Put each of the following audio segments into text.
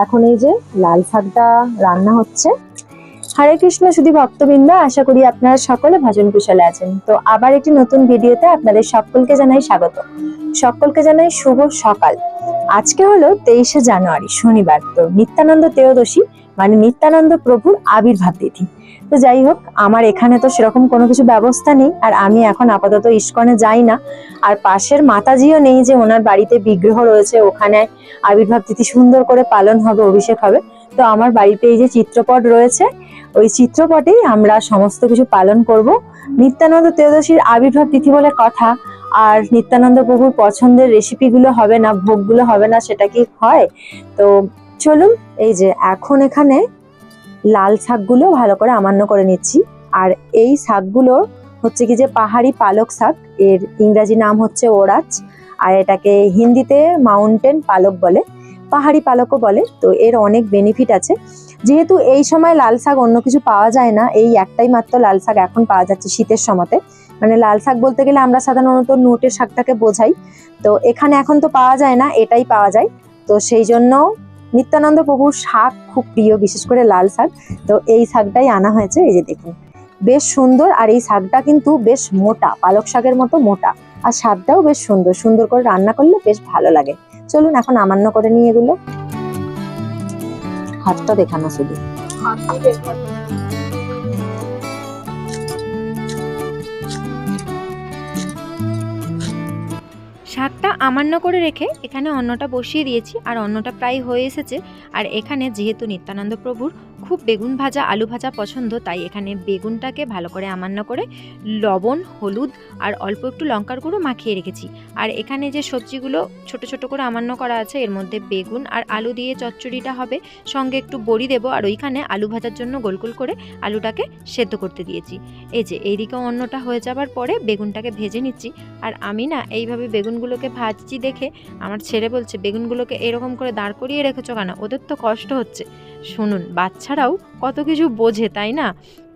এখন এই যে লাল শাকটা রান্না হচ্ছে। হরে কৃষ্ণ শুধু ভক্তবৃন্দ, আশা করি আপনারা সকলে ভজন কুশলে আছেন। তো আবার একটি নতুন ভিডিওতে আপনাদের সকলকে জানাই স্বাগত, সকলকে জানাই শুভ সকাল। আজকে হলো 23শে জানুয়ারি শনিবার, তো নিত্যানন্দ ত্রয়োদশী মানে নিত্যানন্দ প্রভুর আবির্ভাব তিথি। তো যাই হোক, আমার এখানে তো সেরকম কোনো কিছু ব্যবস্থা নেই, আর আমি এখন আপাতত ইস্কনে যাই না। আর পাশের মাতাজিও নেই যে ওনার বাড়িতে বিগ্রহ রয়েছে, ওখানে আবির্ভাব তিথি সুন্দর করে পালন হবে, অভিষেক হবে। তো আমার বাড়িতে এই যে চিত্রপট রয়েছে, ওই চিত্রপটেই আমরা সমস্ত কিছু পালন করব। নিত্যানন্দ ত্রয়োদশীর আবির্ভাব তিথি বলে কথা, আর নিত্যানন্দ প্রভুর পছন্দের রেসিপিগুলো হবে না, ভোগগুলো হবে না, সেটা কি হয়? তো চলুন, এই যে এখন এখানে লাল শাকগুলো ভালো করে আমান্য করে নিচ্ছি। আর এই শাকগুলো হচ্ছে কি যে পাহাড়ি পালক শাক, এর ইংরাজি নাম হচ্ছে ওরাচ, আর এটাকে হিন্দিতে মাউন্টেন পালক বলে, পাহাড়ি পালকও বলে। তো এর অনেক বেনিফিট আছে। যেহেতু এই সময় লাল শাক অন্য কিছু পাওয়া যায় না, এই একটাই মাত্র লাল শাক এখন পাওয়া যাচ্ছে শীতের সময়তে। মানে লাল শাক বলতে গেলে আমরা সাধারণত নোটের শাকটাকে বোঝাই, তো এখানে এখন তো পাওয়া যায় না, এটাই পাওয়া যায়। তো সেই জন্য নিত্যানন্দ প্রভুর শাক খুব প্রিয়, বিশেষ করে লাল শাক। তো এই শাকটাই আনা হয়েছে, এই যে দেখুন বেশ সুন্দর। আর এই শাকটা কিন্তু বেশ মোটা, পালক শাকের মতো মোটা, আর স্বাদটাও বেশ সুন্দর, সুন্দর করে রান্না করলে বেশ ভালো লাগে। চলুন এখন আমান্য করে নিয়ে এগুলো। হাতটা দেখানো শুধু। শাকটা আমান্য করে রেখে এখানে অন্নটা বসিয়ে দিয়েছি, আর অন্নটা প্রায় হয়ে এসেছে। আর এখানে যেহেতু নিত্যানন্দ প্রভুর খুব বেগুন ভাজা আলু ভাজা পছন্দ, তাই এখানে বেগুনটাকে ভালো করে আমান্য করে লবণ হলুদ আর অল্প একটু লঙ্কার গুঁড়ো মাখিয়ে রেখেছি। আর এখানে যে সবজিগুলো ছোট ছোট করে আমান্য করা আছে, এর মধ্যে বেগুন আর আলু দিয়ে চচ্চড়িটা হবে, সঙ্গে একটু বড়ি দেবো। আর ওইখানে আলু ভাজার জন্য গোল গোল করে আলুটাকে সেদ্ধ করতে দিয়েছি। এই যে এইদিকে অন্নটা হয়ে যাবার পরে বেগুনটাকে ভেজে নিচ্ছি। আর আমি না এইভাবে বেগুনগুলোকে ভাজছি দেখে আমার ছেলে বলছে, বেগুনগুলোকে এরকম করে দাঁড় করিয়ে রেখেছো কেন, ওদের তো কষ্ট হচ্ছে। শুনুন, বাচ্চারাও কত কিছু বোঝে, তাই না?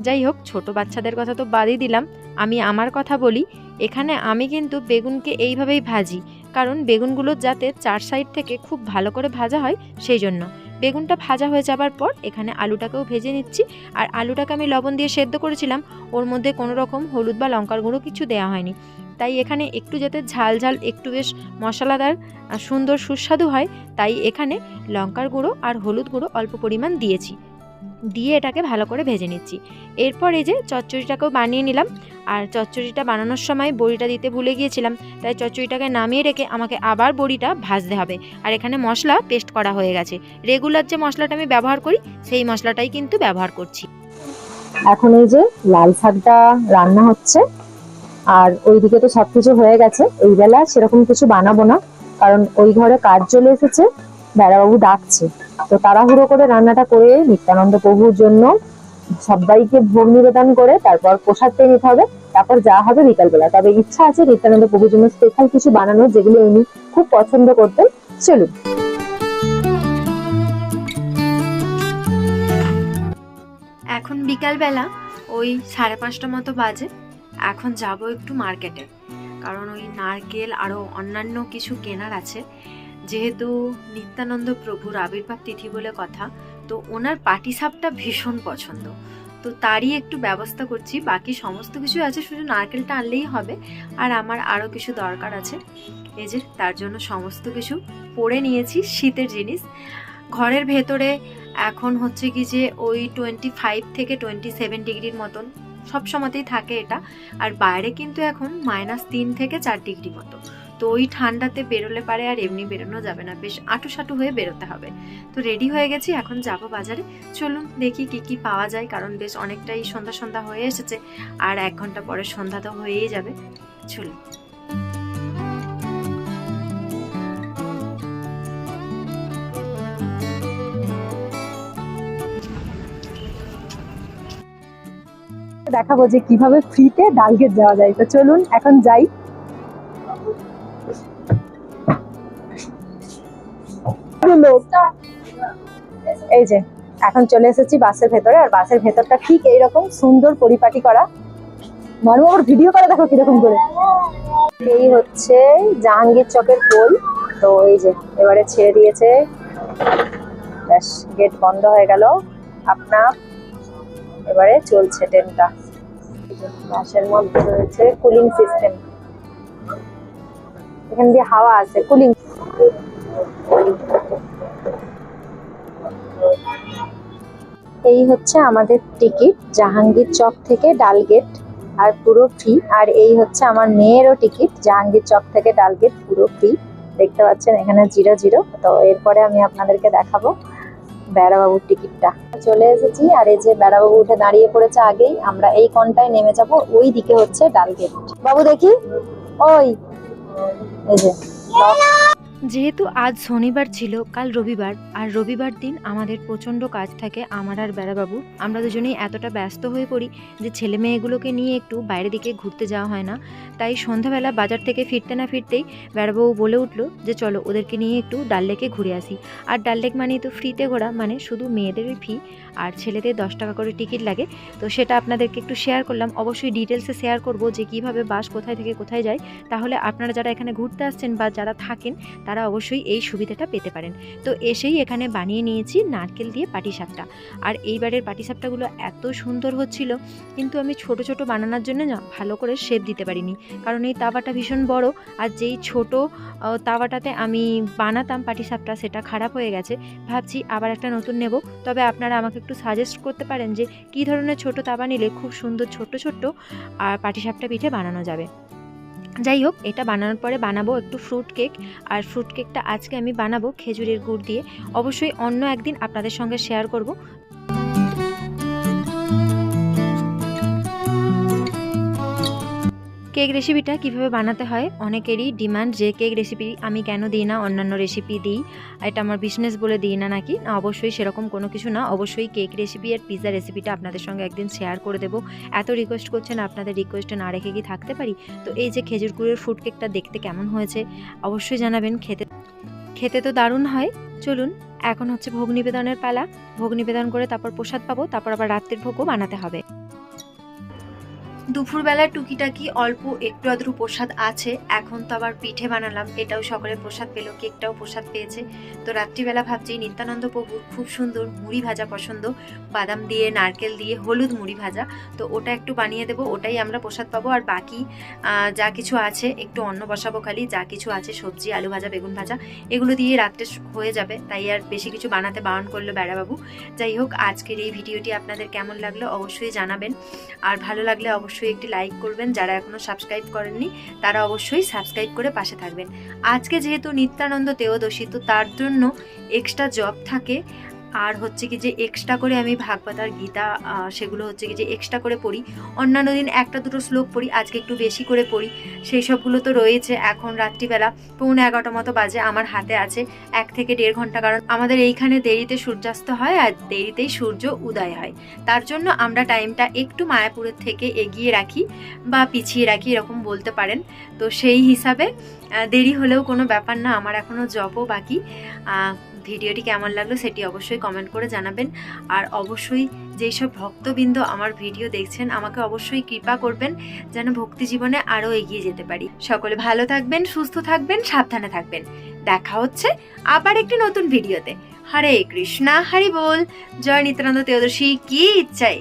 যাই হোক, ছোট বাচ্চাদের কথা তো বাদই দিলাম, আমি আমার কথা বলি। এখানে আমি কিন্তু বেগুনকে এইভাবেই ভাজি, কারণ বেগুনগুলো যাতে চার সাইড থেকে খুব ভালো করে ভাজা হয়, সেই জন্য। বেগুনটা ভাজা হয়ে যাবার পর এখানে আলুটাকেও ভেজে নিচ্ছি। আর আলুটাকে আমি লবণ দিয়ে সেদ্ধ করেছিলাম, ওর মধ্যে কোনো রকম হলুদ বা লঙ্কার গুঁড়ো কিছু দেওয়া হয়নি। তাই এখানে একটু যাতে ঝাল ঝাল একটু বেশ মশলাদার সুন্দর সুস্বাদু হয়, তাই এখানে লঙ্কার গুঁড়ো আর হলুদ গুঁড়ো অল্প পরিমাণ দিয়েছি, দিয়ে এটাকে ভালো করে ভেজে নিচ্ছি। এরপর এই যে চচ্চড়িটাকেও বানিয়ে নিলাম। আর চচ্চড়িটা বানানোর সময় বড়িটা দিতে ভুলে গিয়েছিলাম, তাই চচ্চড়িটাকে নামিয়ে রেখে আমাকে আবার বড়িটা ভাজতে হবে। আর এখানে মশলা পেস্ট করা হয়ে গেছে, রেগুলার যে মশলাটা আমি ব্যবহার করি সেই মশলাটাই কিন্তু ব্যবহার করছি। এখন এই যে লাল শাকটা রান্না হচ্ছে, আর ওইদিকে তো সবকিছু হয়ে গেছে। এই বেলা সেরকম কিছু বানাবো না, কারণ ওই ঘরে কাজ চলে এসেছে, বেড়াবাবু ডাকছে। তো তাড়াহুড়ো করে রান্নাটা করে নিত্যানন্দ প্রভুর জন্য সবাইকে ভোগ নিবেদন করে তারপর প্রসাদ পেয়ে নিতে হবে। তারপর যা হবে বিকালবেলা। তবে ইচ্ছা আছে নিত্যানন্দ প্রভুর জন্য স্পেশাল কিছু বানানোর, যেগুলো উনি খুব পছন্দ করতেন। চলুন। এখন বিকালবেলা ওই 5:30 মতো বাজে। এখন যাব একটু মার্কেটে, কারণ ওই নারকেল আরও অন্যান্য কিছু কেনার আছে। যেহেতু নিত্যানন্দ প্রভুর আবির্ভাব তিথি বলে কথা, তো ওনার পাটিসাপটা ভীষণ পছন্দ, তো তারই একটু ব্যবস্থা করছি। বাকি সমস্ত কিছু আছে, শুধু নারকেলটা আনলেই হবে। আর আমার আরও কিছু দরকার আছে, এই যে তার জন্য সমস্ত কিছু পরে নিয়েছি, শীতের জিনিস। ঘরের ভেতরে এখন হচ্ছে কি যে ওই 25 থেকে 27 ডিগ্রির মতন সব সময়তেই থাকে এটা। আর বাইরে কিন্তু এখন -3 থেকে 4 ডিগ্রি মতো। তো ওই ঠান্ডাতে বেরোলে পারে আর এমনি বেরোনো যাবে না, বেশ আঁটুসাঁটু হয়ে বেরোতে হবে। তো রেডি হয়ে গেছি, এখন যাব বাজারে। চলুন দেখি কি কি পাওয়া যায়, কারণ বেশ অনেকটাই সন্ধ্যা সন্ধ্যা হয়ে এসেছে, আর 1 ঘন্টা পরে সন্ধ্যা তো হয়েই যাবে। চলুন। দেখাবো যে কিভাবে ফ্রিতে ডালগেট যাওয়া যায়। তো চলুন এখন যাই। এই যে এখন চলে এসেছি বাসের ভেতরে, আর বাসের ভেতরটা ঠিক এইরকম সুন্দর পরিপাটি করা। মানুষ আবার ভিডিও করে, দেখো কিরকম করে। এই হচ্ছে জাহাঙ্গীর চকের পোল। তো এই যে এবারে ছেড়ে দিয়েছে, ব্যাস গেট বন্ধ হয়ে গেল আপনা। এবারে চলছে ট্রেনটা। বাসের মধ্যে রয়েছে কুলিং সিস্টেম, এখান দিয়ে হাওয়া আছে, কুলিং। এই হচ্ছে আমাদের টিকিট, জাহাঙ্গীর চক থেকে ডালগেট, আর পুরো ফ্রি। আর এই হচ্ছে আমার মেয়েরও টিকিট, জাহাঙ্গীর চক থেকে ডালগেট, পুরো ফ্রি। দেখতে পাচ্ছেন এখানে 0 তো এরপরে আমি আপনাদেরকে দেখাবো বেড়াবাবুর টিকিটটা। চলে এসেছি, আর এই যে বেড়াবাবু উঠে দাঁড়িয়ে পড়েছে আগেই। আমরা এই কোণটায় নেমে যাব, ওই দিকে হচ্ছে ডালগেট। বাবু দেখি, ওই এই যে। যেহেতু আজ শনিবার ছিল, কাল রবিবার, আর রবিবার দিন আমাদের প্রচণ্ড কাজ থাকে আমার আর বেড়াবাবু। আমরা দুজনেই এতটা ব্যস্ত হয়ে পড়ি যে ছেলে মেয়েগুলোকে নিয়ে একটু বাইরের দিকে ঘুরতে যাওয়া হয় না। তাই সন্ধ্যাবেলা বাজার থেকে ফিরতে না ফিরতেই বেড়াবাবু বলে উঠলো যে চলো ওদেরকে নিয়ে একটু ডাল লেকে ঘুরে আসি। আর ডাল লেক মানেই তো ফ্রিতে ঘোরা, মানে শুধু মেয়েদেরই ফি, আর ছেলেদের 10 টাকা করে টিকিট লাগে। তো সেটা আপনাদেরকে একটু শেয়ার করলাম। অবশ্যই ডিটেলসে শেয়ার করব যে কিভাবে বাস কোথায় থেকে কোথায় যায়, তাহলে আপনারা যারা এখানে ঘুরতে আসছেন বা যারা থাকেন তারা অবশ্যই এই সুবিধাটা পেতে পারেন। তো এসেই এখানে বানিয়ে নিয়েছি নারকেল দিয়ে পাটিসাপটা। আর এইবারের পাটিসাপটাগুলো এত সুন্দর হচ্ছিল, কিন্তু আমি ছোট ছোট বানানোর জন্য না ভালো করে শেপ দিতে পারিনি, কারণ এই তাওয়াটা ভীষণ বড়। আর যেই ছোট তাওয়াটাতে আমি বানাতাম পাটিসাপটা, সেটা খারাপ হয়ে গেছে। ভাবছি আবার একটা নতুন নেব। তবে আপনারা আমাকে একটু সাজেস্ট করতে পারেন যে কী ধরনের ছোট তাওয়া নিলে খুব সুন্দর ছোট্ট ছোট্ট আর পাটিসাপটা পিঠে বানানো যাবে। যাই হোক, এটা বানানোর পরে বানাবো একটু ফ্রুট কেক। আর ফ্রুট কেকটা আজকে আমি বানাবো খেজুরের গুড় দিয়ে। অবশ্যই অন্য একদিন আপনাদের সঙ্গে শেয়ার করব। কেক রেসিপিটা কিভাবে বানাতে হয় অনেকেরই ডিমান্ড, যে কেক রেসিপি আমি কেন দিই না, অন্যান্য রেসিপি দিই, এটা আমার বিজনেস বলে দিই না নাকি। না, অবশ্যই সেরকম কোনো কিছু না। অবশ্যই কেক রেসিপি আর পিৎজা রেসিপিটা আপনাদের সঙ্গে একদিন শেয়ার করে দেবো। এত রিকোয়েস্ট করছেন, আপনাদের রিকোয়েস্টে না রেখে কি থাকতে পারি। তো এই যে খেজুর গুড়ের ফ্রুট কেকটা দেখতে কেমন হয়েছে অবশ্যই জানাবেন। খেতে তো দারুণ হয়। চলুন, এখন হচ্ছে ভোগ নিবেদনের পালা। ভোগ নিবেদন করে তারপর প্রসাদ পাবো, তারপর আবার রাত্রের ভোগও বানাতে হবে। দুপুরবেলার টুকিটাকি অল্প একটু আধটু প্রসাদ আছে। এখন তো আবার পিঠে বানালাম, এটাও সকলে প্রসাদ পেলো, কেকটাও প্রসাদ পেয়েছে। তো রাত্রিবেলা ভাবছি নিত্যানন্দ প্রভুর খুব সুন্দর মুড়ি ভাজা পছন্দ, বাদাম দিয়ে নারকেল দিয়ে হলুদ মুড়ি ভাজা। তো ওটা একটু বানিয়ে দেবো, ওটাই আমরা প্রসাদ পাবো। আর বাকি যা কিছু আছে একটু অন্ন বসাবো, খালি যা কিছু আছে সবজি, আলু ভাজা, বেগুন ভাজা, এগুলো দিয়ে রাত্রে হয়ে যাবে। তাই আর বেশি কিছু বানাতে বারণ করলো বেড়াবাবু। যাই হোক, আজকের এই ভিডিওটি আপনাদের কেমন লাগলো অবশ্যই জানাবেন। আর ভালো লাগলে অবশ্যই একটি লাইক করবেন। যারা এখনো সাবস্ক্রাইব করেননি তারা অবশ্যই সাবস্ক্রাইব করে পাশে থাকবেন। আজকে যেহেতু নিত্যানন্দ ত্রয়োদশী, তো তার জন্য এক্সট্রা জব থাকে। আর হচ্ছে কি যে এক্সট্রা করে আমি ভাগবত আর গীতা সেগুলো হচ্ছে কি যে এক্সট্রা করে পড়ি। অন্যান্য দিন একটা দুটো শ্লোক পড়ি, আজকে একটু বেশি করে পড়ি। সেই সবগুলো তো রয়েছে। এখন রাত্রিবেলা 11:45 মতো বাজে, আমার হাতে আছে 1 থেকে 1.5 ঘন্টা, কারণ আমাদের এইখানে দেরিতে সূর্যাস্ত হয় আর দেরিতেই সূর্য উদয় হয়। তার জন্য আমরা টাইমটা একটু মায়াপুরের থেকে এগিয়ে রাখি বা পিছিয়ে রাখি, এরকম বলতে পারেন। তো সেই হিসাবে দেরি হলেও কোনো ব্যাপার না, আমার এখনও জবও বাকি। ভিডিওটি কেমন লাগলো সেটি অবশ্যই কমেন্ট করে জানাবেন। আর অবশ্যই যেই সব ভক্তবৃন্দ আমার ভিডিও দেখছেন, আমাকে অবশ্যই কৃপা করবেন যেন ভক্তি জীবনে আরও এগিয়ে যেতে পারি। সকলে ভালো থাকবেন, সুস্থ থাকবেন, সাবধানে থাকবেন। দেখা হচ্ছে আবার একটি নতুন ভিডিওতে। হরে কৃষ্ণা, হরি বল। জয় নিত্যানন্দ ত্রয়োদশী কি ইচ্ছায়।